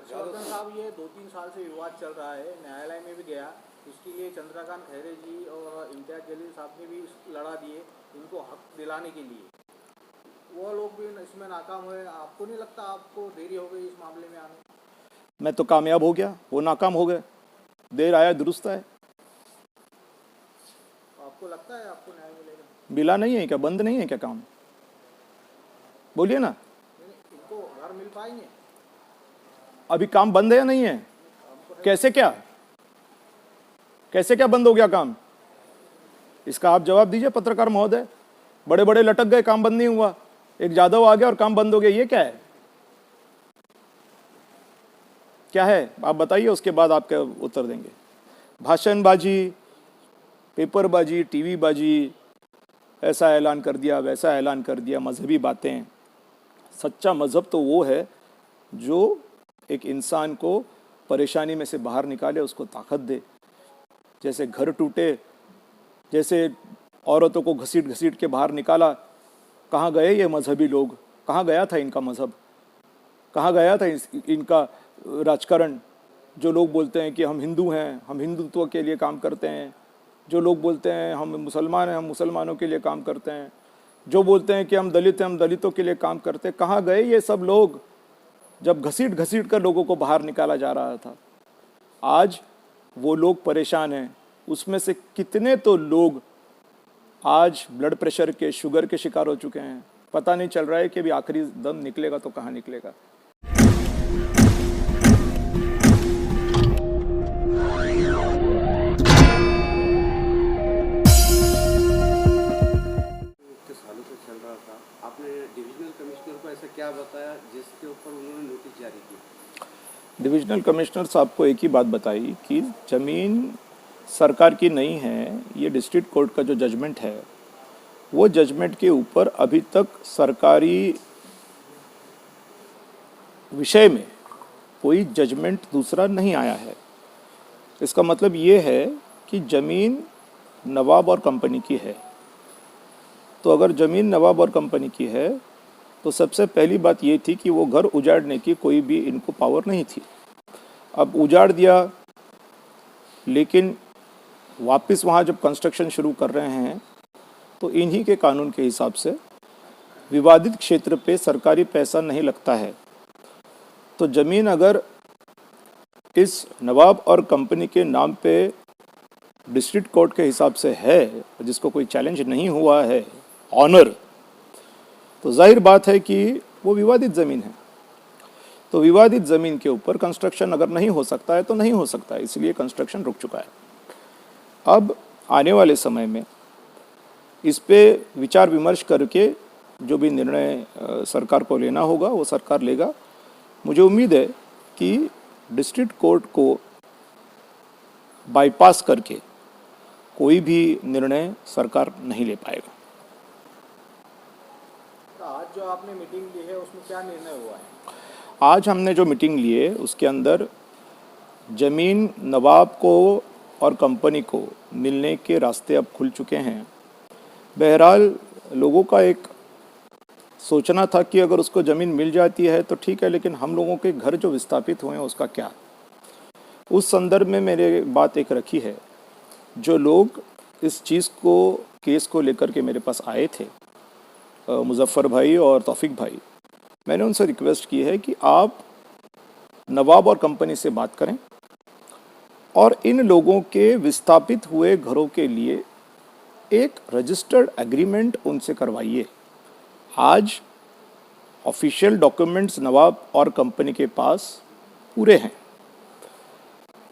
हर्षवर्धन साहब, ये 2-3 साल से विवाद चल रहा है, न्यायालय में भी गया। इसके लिए चंद्रकांत खैरे जी और इम्तियाज जलील साहब ने भी लड़ा दिए इनको हक दिलाने के लिए। वो लोग भी इसमें नाकाम हुए। आपको नहीं लगता आपको देरी हो गई इस मामले में आने? मैं तो कामयाब हो गया, वो नाकाम हो गए। देर आया दुरुस्त है। आपको लगता है आपको न्याय मिलेगा? मिला नहीं है क्या? बंद नहीं है क्या काम? बोलिए ना। इनको घर मिल पाएंगे? अभी काम बंद है या नहीं है? कैसे क्या बंद हो गया काम? इसका आप जवाब दीजिए पत्रकार महोदय। बड़े बड़े लटक गए, काम बंद नहीं हुआ। एक जादव आ गया और काम बंद हो गया, ये क्या है? क्या है आप बताइए, उसके बाद आपके उत्तर देंगे। भाषणबाजी, पेपरबाजी, टीवी बाजी, ऐसा ऐलान कर दिया, वैसा ऐलान कर दिया, मजहबी बातें। सच्चा मजहब तो वो है जो एक इंसान को परेशानी में से बाहर निकाले, उसको ताकत दे। जैसे घर टूटे, जैसे औरतों को घसीट घसीट के बाहर निकाला। कहाँ गए ये मजहबी लोग? कहाँ गया था इनका मजहब? कहाँ गया था इनका राजकारण? जो लोग बोलते हैं कि हम हिंदू हैं, हम हिंदुत्व के लिए काम करते हैं। जो लोग बोलते हैं हम मुसलमान हैं, हम मुसलमानों के लिए काम करते हैं। जो बोलते हैं कि हम दलित हैं, हम दलितों के लिए काम करते हैं। कहाँ गए ये सब लोग जब घसीट घसीट कर लोगों को बाहर निकाला जा रहा था? आज वो लोग परेशान हैं। उसमें से कितने तो लोग आज ब्लड प्रेशर के, शुगर के शिकार हो चुके हैं। पता नहीं चल रहा है कि अभी आखिरी दम निकलेगा तो कहाँ निकलेगा। सालों से चल रहा था, आपने डिविजनल कमिश्नर को ऐसा क्या बताया जिसके ऊपर उन्होंने नोटिस जारी की? डिविजनल कमिश्नर साहब को एक ही बात बताई कि ज़मीन सरकार की नहीं है। ये डिस्ट्रिक्ट कोर्ट का जो जजमेंट है, वो जजमेंट के ऊपर अभी तक सरकारी विषय में कोई जजमेंट दूसरा नहीं आया है। इसका मतलब ये है कि ज़मीन नवाब और कंपनी की है। तो अगर ज़मीन नवाब और कंपनी की है तो सबसे पहली बात ये थी कि वो घर उजाड़ने की कोई भी इनको पावर नहीं थी। अब उजाड़ दिया, लेकिन वापस वहाँ जब कंस्ट्रक्शन शुरू कर रहे हैं तो इन्हीं के कानून के हिसाब से विवादित क्षेत्र पे सरकारी पैसा नहीं लगता है। तो ज़मीन अगर इस नवाब और कंपनी के नाम पे डिस्ट्रिक्ट कोर्ट के हिसाब से है, जिसको कोई चैलेंज नहीं हुआ है, ऑनर, तो जाहिर बात है कि वो विवादित ज़मीन है। तो विवादित ज़मीन के ऊपर कंस्ट्रक्शन अगर नहीं हो सकता है तो नहीं हो सकता है, इसलिए कंस्ट्रक्शन रुक चुका है। अब आने वाले समय में इस पे विचार विमर्श करके जो भी निर्णय सरकार को लेना होगा वो सरकार लेगा। मुझे उम्मीद है कि डिस्ट्रिक्ट कोर्ट को बाईपास करके कोई भी निर्णय सरकार नहीं ले पाएगा। तो आज जो आपने मीटिंग ली है उसमें क्या निर्णय हुआ है? आज हमने जो मीटिंग ली है उसके अंदर ज़मीन नवाब को और कंपनी को मिलने के रास्ते अब खुल चुके हैं। बहरहाल लोगों का एक सोचना था कि अगर उसको ज़मीन मिल जाती है तो ठीक है, लेकिन हम लोगों के घर जो विस्थापित हुए हैं उसका क्या? उस संदर्भ में मेरे बात एक रखी है। जो लोग इस चीज़ को, केस को लेकर के मेरे पास आए थे, मुजफ्फर भाई और तौफीक भाई, मैंने उनसे रिक्वेस्ट की है कि आप नवाब और कंपनी से बात करें और इन लोगों के विस्थापित हुए घरों के लिए एक रजिस्टर्ड एग्रीमेंट उनसे करवाइए। आज ऑफिशियल डॉक्यूमेंट्स नवाब और कंपनी के पास पूरे हैं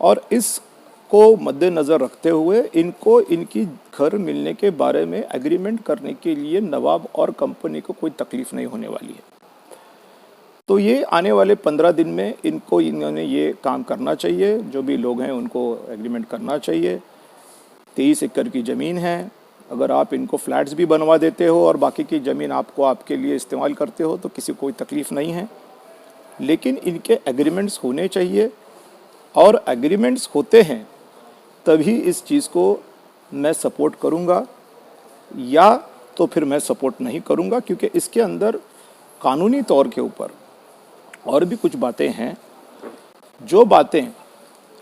और इसको मद्देनज़र रखते हुए इनको इनकी घर मिलने के बारे में एग्रीमेंट करने के लिए नवाब और कंपनी को कोई तकलीफ़ नहीं होने वाली है। तो ये आने वाले 15 दिन में इन्होंने ये काम करना चाहिए। जो भी लोग हैं उनको एग्रीमेंट करना चाहिए। 23 एकड़ की ज़मीन है। अगर आप इनको फ्लैट्स भी बनवा देते हो और बाकी की ज़मीन आपको आपके लिए इस्तेमाल करते हो तो किसी को कोई तकलीफ़ नहीं है, लेकिन इनके एग्रीमेंट्स होने चाहिए। और एग्रीमेंट्स होते हैं तभी इस चीज़ को मैं सपोर्ट करूँगा, या तो फिर मैं सपोर्ट नहीं करूँगा, क्योंकि इसके अंदर कानूनी तौर के ऊपर और भी कुछ बातें हैं जो बातें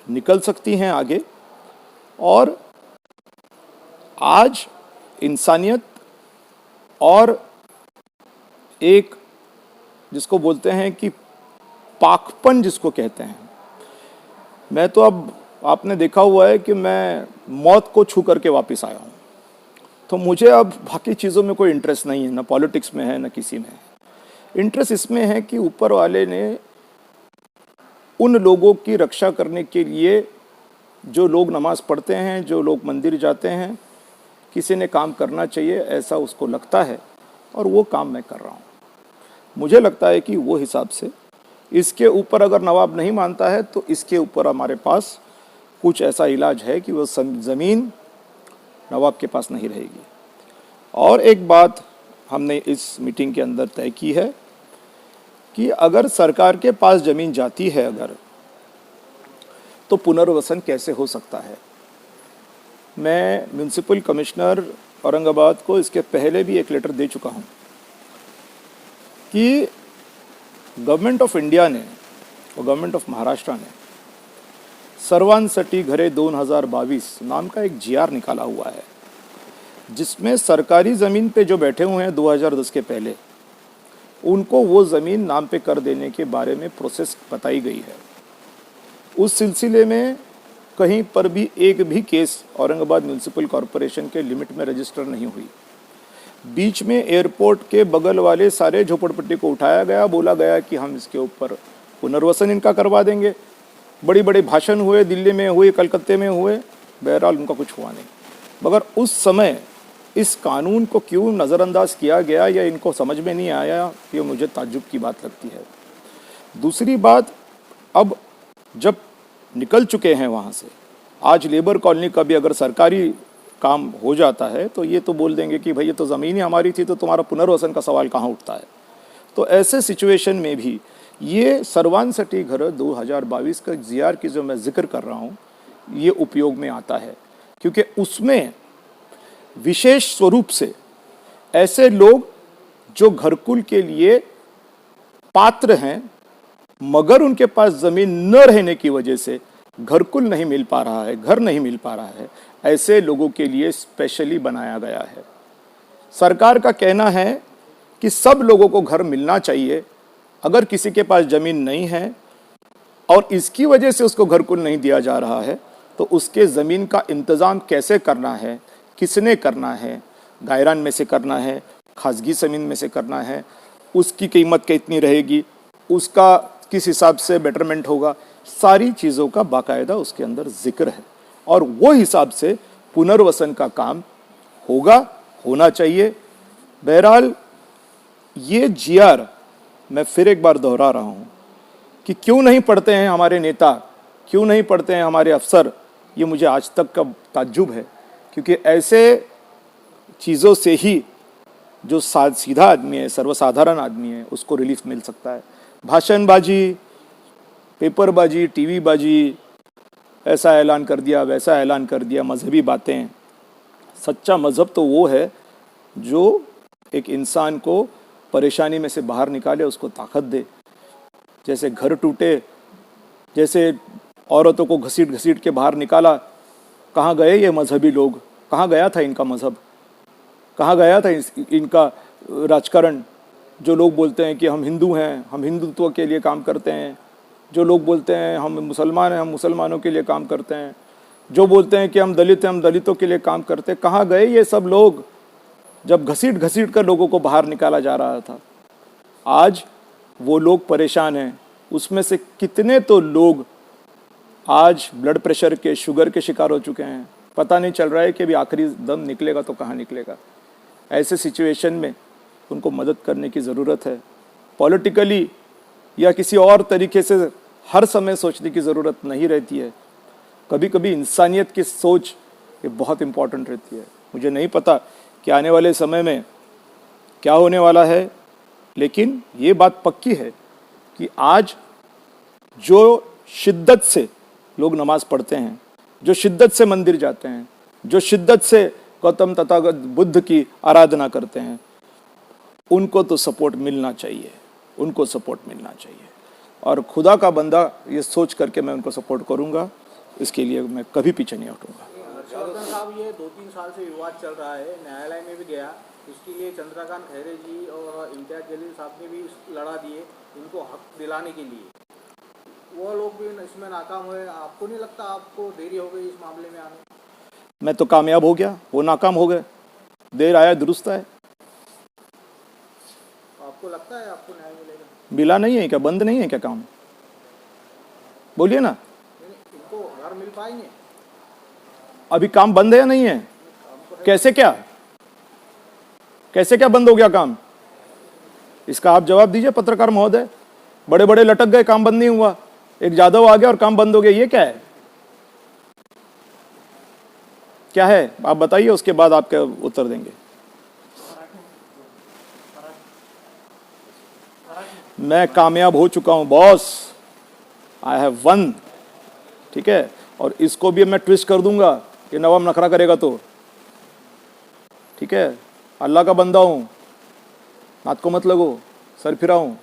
निकल सकती हैं आगे, और आज इंसानियत और एक जिसको बोलते हैं कि पाकपन जिसको कहते हैं, मैं तो अब आपने देखा हुआ है कि मैं मौत को छू करके वापस आया हूँ, तो मुझे अब बाकी चीज़ों में कोई इंटरेस्ट नहीं है, ना पॉलिटिक्स में है ना किसी में है। इंटरेस्ट इसमें है कि ऊपर वाले ने उन लोगों की रक्षा करने के लिए, जो लोग नमाज पढ़ते हैं, जो लोग मंदिर जाते हैं, किसी ने काम करना चाहिए ऐसा उसको लगता है, और वो काम मैं कर रहा हूँ। मुझे लगता है कि वो हिसाब से इसके ऊपर अगर नवाब नहीं मानता है तो इसके ऊपर हमारे पास कुछ ऐसा इलाज है कि वो ज़मीन नवाब के पास नहीं रहेगी। और एक बात हमने इस मीटिंग के अंदर तय की है कि अगर सरकार के पास ज़मीन जाती है अगर, तो पुनर्वसन कैसे हो सकता है। मैं म्यूनसिपल कमिश्नर औरंगाबाद को इसके पहले भी एक लेटर दे चुका हूँ कि गवर्नमेंट ऑफ इंडिया ने और गवर्नमेंट ऑफ महाराष्ट्र ने सर्वांसाठी घरे 2022 नाम का एक GR निकाला हुआ है, जिसमें सरकारी ज़मीन पे जो बैठे हुए हैं 2010 के पहले, उनको वो ज़मीन नाम पे कर देने के बारे में प्रोसेस बताई गई है। उस सिलसिले में कहीं पर भी एक भी केस औरंगाबाद म्यूनसिपल कॉरपोरेशन के लिमिट में रजिस्टर नहीं हुई। बीच में एयरपोर्ट के बगल वाले सारे झोपड़पट्टी को उठाया गया, बोला गया कि हम इसके ऊपर पुनर्वसन इनका करवा देंगे। बड़ी बड़ी भाषण हुए, दिल्ली में हुए, कलकत्ते में हुए, बहरहाल उनका कुछ हुआ नहीं। मगर उस समय इस कानून को क्यों नज़रअंदाज किया गया या इनको समझ में नहीं आया, ये मुझे ताज्जुब की बात लगती है। दूसरी बात, अब जब निकल चुके हैं वहाँ से, आज लेबर कॉलोनी का भी अगर सरकारी काम हो जाता है तो ये तो बोल देंगे कि भाई ये तो ज़मीन ही हमारी थी, तो तुम्हारा पुनर्वसन का सवाल कहाँ उठता है। तो ऐसे सिचुएशन में भी ये सर्वांसाठी घर 2022 का GR की जो मैं जिक्र कर रहा हूँ, ये उपयोग में आता है, क्योंकि उसमें विशेष स्वरूप से ऐसे लोग जो घरकुल के लिए पात्र हैं, मगर उनके पास ज़मीन न रहने की वजह से घरकुल नहीं मिल पा रहा है, घर नहीं मिल पा रहा है, ऐसे लोगों के लिए स्पेशली बनाया गया है। सरकार का कहना है कि सब लोगों को घर मिलना चाहिए। अगर किसी के पास ज़मीन नहीं है और इसकी वजह से उसको घरकुल नहीं दिया जा रहा है, तो उसके ज़मीन का इंतज़ाम कैसे करना है, किसने करना है, गायरान में से करना है, खासगी ज़मीन में से करना है, उसकी कीमत कितनी रहेगी, उसका किस हिसाब से बेटरमेंट होगा, सारी चीज़ों का बाकायदा उसके अंदर जिक्र है। और वो हिसाब से पुनर्वसन का काम होगा, होना चाहिए। बहरहाल ये GR मैं फिर एक बार दोहरा रहा हूँ कि क्यों नहीं पढ़ते हैं हमारे नेता, क्यों नहीं पढ़ते हैं हमारे अफसर, ये मुझे आज तक का ताज्जुब है। क्योंकि ऐसे चीज़ों से ही जो सीधा आदमी है, सर्वसाधारण आदमी है, उसको रिलीफ मिल सकता है। भाषणबाजी, पेपरबाजी, TV बाजी, ऐसा ऐलान कर दिया, वैसा ऐलान कर दिया, मजहबी बातें। सच्चा मज़हब तो वो है जो एक इंसान को परेशानी में से बाहर निकाले, उसको ताकत दे। जैसे घर टूटे, जैसे औरतों को घसीट घसीट के बाहर निकाला, कहाँ गए ये मजहबी लोग, कहाँ गया था इनका मज़हब, कहाँ गया था इनका राजकारण। जो लोग बोलते हैं कि हम हिंदू हैं, हम हिंदुत्व के लिए काम करते हैं, जो लोग बोलते हैं हम मुसलमान हैं, हम मुसलमानों के लिए काम करते हैं, जो बोलते हैं कि हम दलित हैं, हम दलितों के लिए काम करते हैं, कहाँ गए ये सब लोग जब घसीट घसीट कर लोगों को बाहर निकाला जा रहा था। आज वो लोग परेशान हैं। उसमें से कितने तो लोग आज ब्लड प्रेशर के, शुगर के शिकार हो चुके हैं। पता नहीं चल रहा है कि अभी आखिरी दम निकलेगा तो कहाँ निकलेगा। ऐसे सिचुएशन में उनको मदद करने की ज़रूरत है। पॉलिटिकली या किसी और तरीके से हर समय सोचने की ज़रूरत नहीं रहती है। कभी कभी इंसानियत की सोच ये बहुत इम्पॉर्टेंट रहती है। मुझे नहीं पता कि आने वाले समय में क्या होने वाला है, लेकिन ये बात पक्की है कि आज जो शिद्दत से लोग नमाज पढ़ते हैं, जो शिद्दत से मंदिर जाते हैं, जो शिद्दत से गौतम तथागत बुद्ध की आराधना करते हैं, उनको तो सपोर्ट मिलना चाहिए, उनको सपोर्ट मिलना चाहिए। और खुदा का बंदा ये सोच करके मैं उनको सपोर्ट करूंगा। इसके लिए मैं कभी पीछे नहीं हटूंगा। हर्षवर्धन साहब, ये 2-3 साल से विवाद चल रहा है, न्यायालय में भी गया, उसके लिए चंद्रकांत खैरे जी और इम्तियाज जलील साहब ने भी लड़ा दिए इनको हक दिलाने के लिए। वो लोग भी इसमें नाकाम हुए। आपको नहीं लगता आपको देरी हो गई इस मामले में आने? मैं तो कामयाब हो गया, वो नाकाम हो गए। देर आया दुरुस्त है। आपको लगता है आपको न्याय मिलेगा? मिला नहीं है क्या? बंद नहीं है क्या काम? बोलिए ना। इनको घर मिल पाएंगे? अभी काम बंद है या नहीं है? कैसे क्या बंद हो गया काम? इसका आप जवाब दीजिए पत्रकार महोदय। बड़े बड़े लटक गए, काम बंद नहीं हुआ। एक जादव आ गया और काम बंद हो गया, ये क्या है? क्या है आप बताइए, उसके बाद आपका उत्तर देंगे। मैं कामयाब हो चुका हूं बॉस, आई हैव वन। ठीक है, और इसको भी मैं ट्विस्ट कर दूंगा कि नवाब नखरा करेगा तो। ठीक है, अल्लाह का बंदा हूं, हाथ को मत लगो, सर फिराऊं।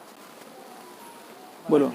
बोलो।